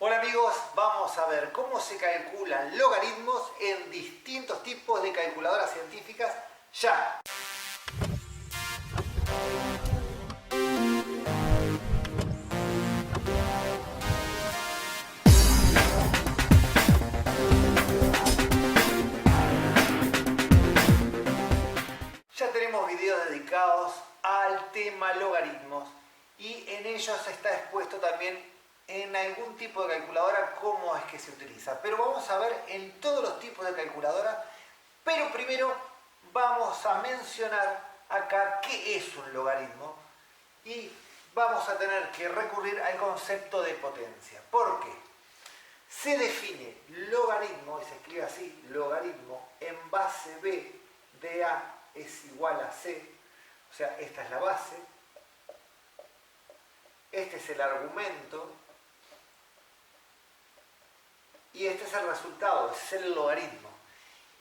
Hola amigos, vamos a ver cómo se calculan logaritmos en distintos tipos de calculadoras científicas ya. Ya tenemos videos dedicados al tema logaritmos y en ellos está expuesto también en algún tipo de calculadora cómo es que se utiliza. Pero vamos a ver en todos los tipos de calculadora, pero primero vamos a mencionar acá qué es un logaritmo y vamos a tener que recurrir al concepto de potencia. ¿Por qué? Se define logaritmo, y se escribe así, logaritmo, en base b de a es igual a c, o sea, esta es la base, este es el argumento, y este es el resultado, es el logaritmo.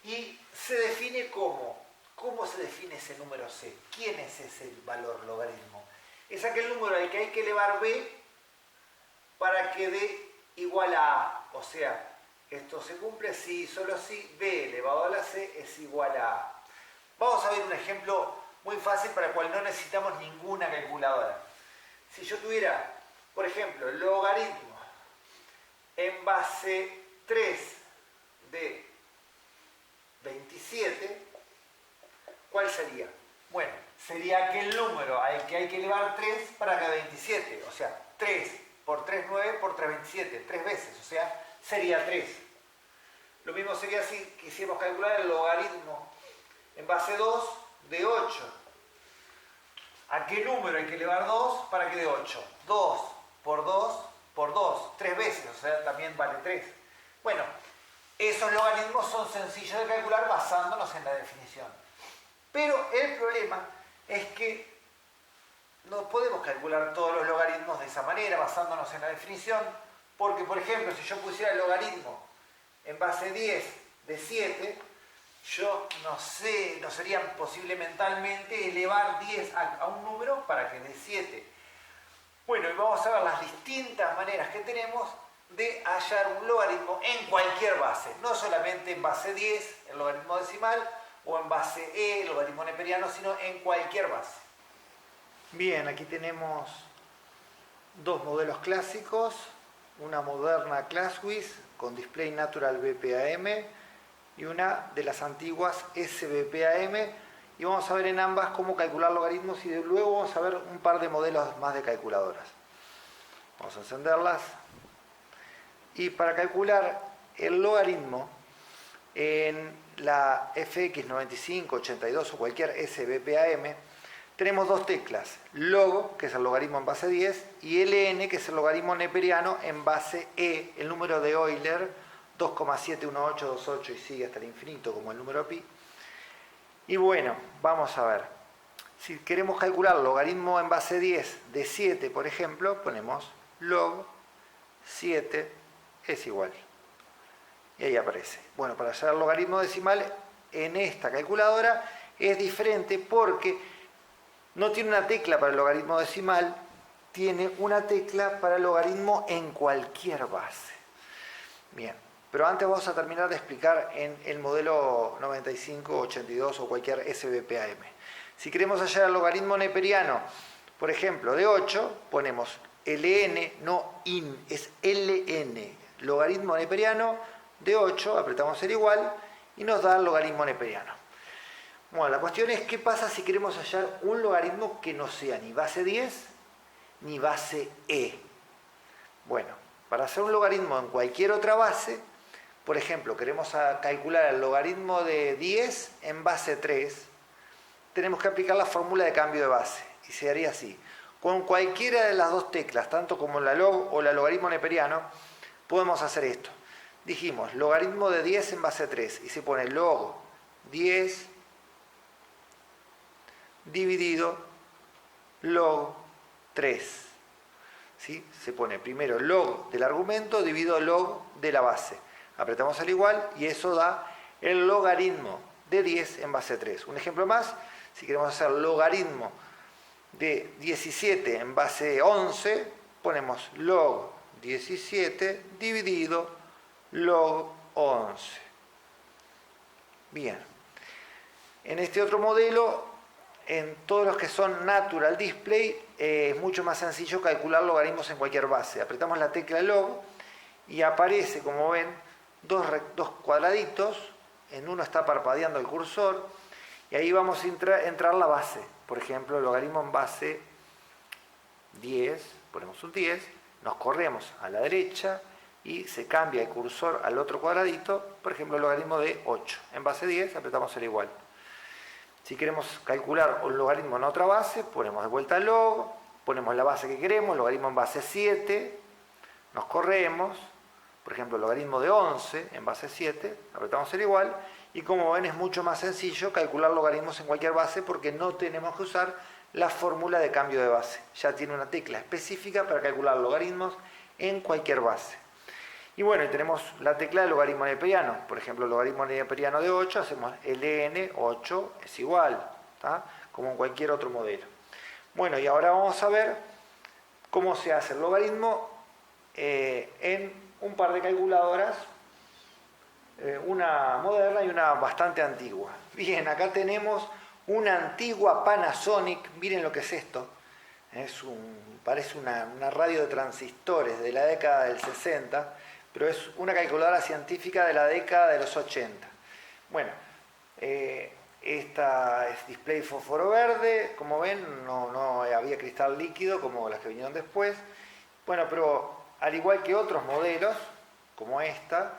Y se define como, ¿cómo se define ese número c? ¿Quién es ese valor logaritmo? Es aquel número al que hay que elevar b para que dé igual a a. O sea, esto se cumple si y solo si b elevado a la c es igual a a. Vamos a ver un ejemplo muy fácil para el cual no necesitamos ninguna calculadora. Si yo tuviera, por ejemplo, logaritmo en base 3 de 27, ¿cuál sería? Bueno, sería aquel número al que hay que elevar 3 para cada 27. O sea, 3 por 3, 9 por 3, 27. 3 veces, o sea, sería 3. Lo mismo sería si quisiéramos calcular el logaritmo en base 2 de 8. ¿A qué número hay que elevar 2 para que dé 8? 2 por 2 por 2, 3 veces, o sea, también vale 3. Bueno, esos logaritmos son sencillos de calcular basándonos en la definición. Pero el problema es que no podemos calcular todos los logaritmos de esa manera, basándonos en la definición, porque, por ejemplo, si yo pusiera el logaritmo en base 10 de 7, yo no sería posible mentalmente elevar 10 a un número para que dé 7. Bueno, y vamos a ver las distintas maneras que tenemos de hallar un logaritmo en cualquier base, no solamente en base 10, el logaritmo decimal, o en base e, el logaritmo neperiano, sino en cualquier base. Bien, aquí tenemos dos modelos clásicos, una moderna ClassWiz con Display Natural BPAM y una de las antiguas SBPAM, y vamos a ver en ambas cómo calcular logaritmos y luego vamos a ver un par de modelos más de calculadoras. Vamos a encenderlas. Y para calcular el logaritmo en la FX95, 82 o cualquier SBPAM, tenemos dos teclas, log, que es el logaritmo en base 10, y ln, que es el logaritmo neperiano en base e, el número de Euler, 2,71828 y sigue hasta el infinito como el número pi. Y bueno, vamos a ver. Si queremos calcular logaritmo en base 10 de 7, por ejemplo, ponemos log 7 es igual. Y ahí aparece. Bueno, para hacer el logaritmo decimal en esta calculadora es diferente porque no tiene una tecla para el logaritmo decimal, tiene una tecla para el logaritmo en cualquier base. Bien. Pero antes vamos a terminar de explicar en el modelo 95, 82 o cualquier SBPAM. Si queremos hallar el logaritmo neperiano, por ejemplo, de 8, ponemos ln, no in, es ln. Logaritmo neperiano de 8, apretamos el igual y nos da el logaritmo neperiano. Bueno, la cuestión es qué pasa si queremos hallar un logaritmo que no sea ni base 10 ni base e. Bueno, para hacer un logaritmo en cualquier otra base, por ejemplo, queremos calcular el logaritmo de 10 en base 3, tenemos que aplicar la fórmula de cambio de base. Y se haría así. Con cualquiera de las dos teclas, tanto como la log o la logaritmo neperiano, podemos hacer esto. Dijimos, logaritmo de 10 en base 3, y se pone log 10 dividido log 3. ¿Sí? Se pone primero log del argumento dividido log de la base. Apretamos el igual y eso da el logaritmo de 10 en base 3. Un ejemplo más, si queremos hacer logaritmo de 17 en base 11, ponemos log 17 dividido log 11. Bien. En este otro modelo, en todos los que son Natural Display, es mucho más sencillo calcular logaritmos en cualquier base. Apretamos la tecla log y aparece, como ven, dos cuadraditos. En uno está parpadeando el cursor y ahí vamos a entrar la base. Por ejemplo, el logaritmo en base 10, ponemos un 10, nos corremos a la derecha y se cambia el cursor al otro cuadradito, por ejemplo el logaritmo de 8. En base 10 apretamos el igual. Si queremos calcular un logaritmo en otra base, ponemos de vuelta log, ponemos la base que queremos, logaritmo en base 7, nos corremos, por ejemplo el logaritmo de 11 en base 7, apretamos el igual, y como ven es mucho más sencillo calcular logaritmos en cualquier base porque no tenemos que usar la fórmula de cambio de base. Ya tiene una tecla específica para calcular logaritmos en cualquier base. Y bueno, tenemos la tecla de logaritmo neperiano. Por ejemplo, el logaritmo neperiano de 8, hacemos ln 8 es igual, ¿tá? Como en cualquier otro modelo. Bueno, y ahora vamos a ver cómo se hace el logaritmo en un par de calculadoras, una moderna y una bastante antigua. Bien, acá tenemos una antigua Panasonic, miren lo que es esto. Parece una radio de transistores de la década del 60, pero es una calculadora científica de la década de los 80. Bueno, esta es display fósforo verde, como ven, no había cristal líquido como las que vinieron después. Bueno, pero al igual que otros modelos, como esta,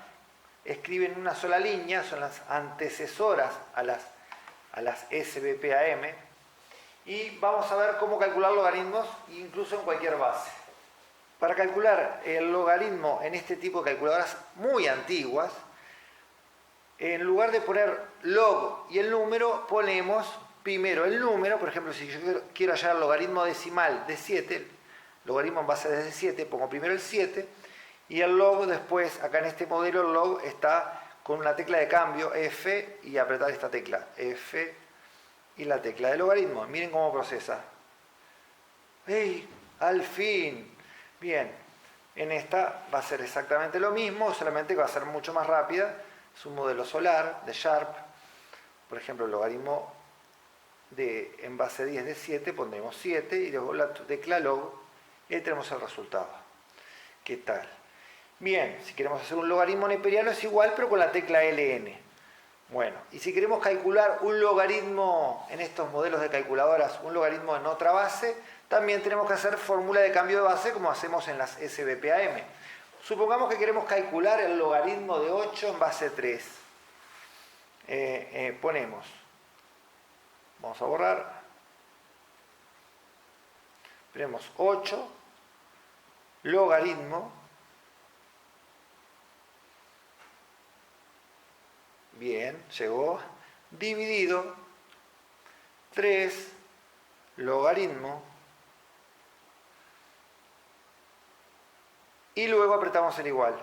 escriben una sola línea, son las antecesoras a las SBPAM, y vamos a ver cómo calcular logaritmos incluso en cualquier base. Para calcular el logaritmo en este tipo de calculadoras muy antiguas, en lugar de poner log y el número, ponemos primero el número. Por ejemplo, si yo quiero hallar el logaritmo decimal de 7, logaritmo en base de 7, pongo primero el 7, y el log después, acá en este modelo el log está con una tecla de cambio, F, y apretar esta tecla, F, y la tecla de logaritmo. Miren cómo procesa. ¡Ey! ¡Al fin! Bien, en esta va a ser exactamente lo mismo, solamente que va a ser mucho más rápida. Es un modelo solar de Sharp. Por ejemplo, el logaritmo en base 10 de 7, pondremos 7 y luego la tecla log y ahí tenemos el resultado. ¿Qué tal? Bien, si queremos hacer un logaritmo neperiano es igual, pero con la tecla ln. Bueno, y si queremos calcular un logaritmo en estos modelos de calculadoras, un logaritmo en otra base, también tenemos que hacer fórmula de cambio de base como hacemos en las SBPAM. Supongamos que queremos calcular el logaritmo de 8 en base 3. Ponemos, vamos a borrar, ponemos 8, logaritmo, bien, llegó, dividido 3, logaritmo, y luego apretamos el igual.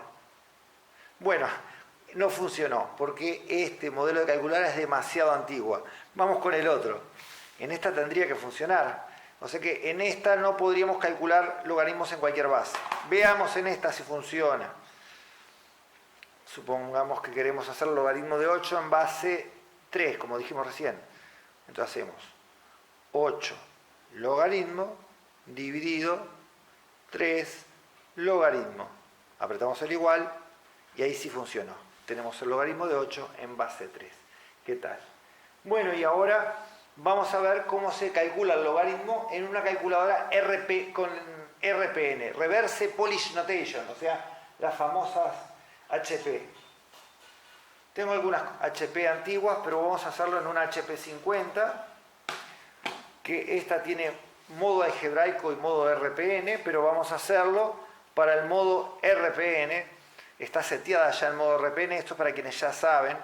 Bueno, no funcionó porque este modelo de calculadora es demasiado antigua. Vamos con el otro. En esta tendría que funcionar. O sea que en esta no podríamos calcular logaritmos en cualquier base. Veamos en esta si funciona. Supongamos que queremos hacer logaritmo de 8 en base 3, como dijimos recién. Entonces hacemos 8 logaritmo dividido 3 logaritmo. Apretamos el igual y ahí sí funcionó. Tenemos el logaritmo de 8 en base 3. ¿Qué tal? Bueno, y ahora vamos a ver cómo se calcula el logaritmo en una calculadora con RPN, Reverse Polish Notation, o sea, las famosas HP. Tengo algunas HP antiguas, pero vamos a hacerlo en una HP 50, que esta tiene modo algebraico y modo RPN, pero vamos a hacerlo para el modo RPN. Está seteada ya el modo RPN, esto es para quienes ya saben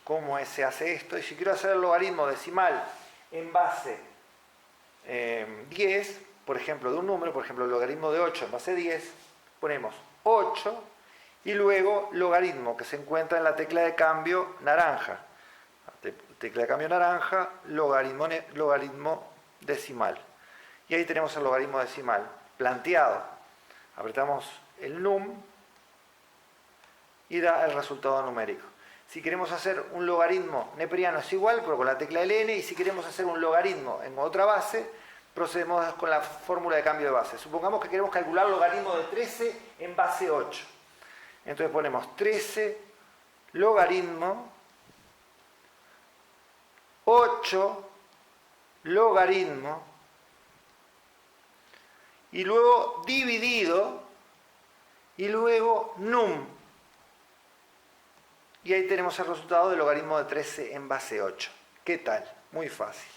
cómo se hace esto. Y si quiero hacer el logaritmo decimal en base 10, por ejemplo, de un número, por ejemplo, el logaritmo de 8 en base 10, ponemos 8 y luego logaritmo que se encuentra en la tecla de cambio naranja. Tecla de cambio naranja, logaritmo decimal. Y ahí tenemos el logaritmo decimal planteado. Apretamos el num y da el resultado numérico. Si queremos hacer un logaritmo neperiano es igual, pero con la tecla ln, y si queremos hacer un logaritmo en otra base, procedemos con la fórmula de cambio de base. Supongamos que queremos calcular el logaritmo de 13 en base 8. Entonces ponemos 13 logaritmo 8 logaritmo y luego dividido y luego num. Y ahí tenemos el resultado del logaritmo de 13 en base 8. ¿Qué tal? Muy fácil.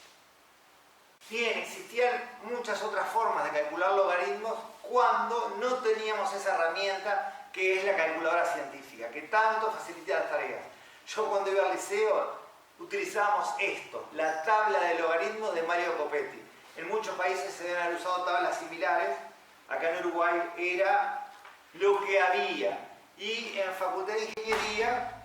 Bien, existían muchas otras formas de calcular logaritmos cuando no teníamos esa herramienta que es la calculadora científica, que tanto facilita las tareas. Yo cuando iba al liceo utilizábamos esto, la tabla de logaritmos de Mario Copetti. En muchos países se deben haber usado tablas similares. Acá en Uruguay era lo que había. Y en Facultad de Ingeniería,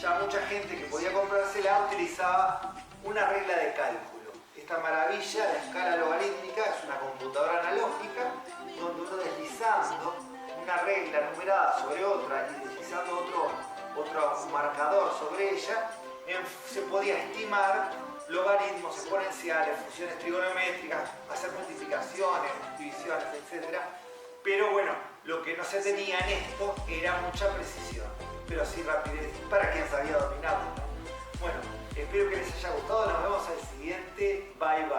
ya mucha gente que podía comprársela utilizaba una regla de cálculo. Esta maravilla de escala logarítmica es una computadora analógica donde uno deslizando una regla numerada sobre otra y deslizando otro marcador sobre ella, se podía estimar logaritmos exponenciales, funciones trigonométricas, hacer multiplicaciones, divisiones, etc. Pero bueno, lo que no se tenía en esto era mucha precisión, pero sí rapidez para quien sabía dominarlo, ¿no? Bueno, espero que les haya gustado, nos vemos al siguiente, bye bye.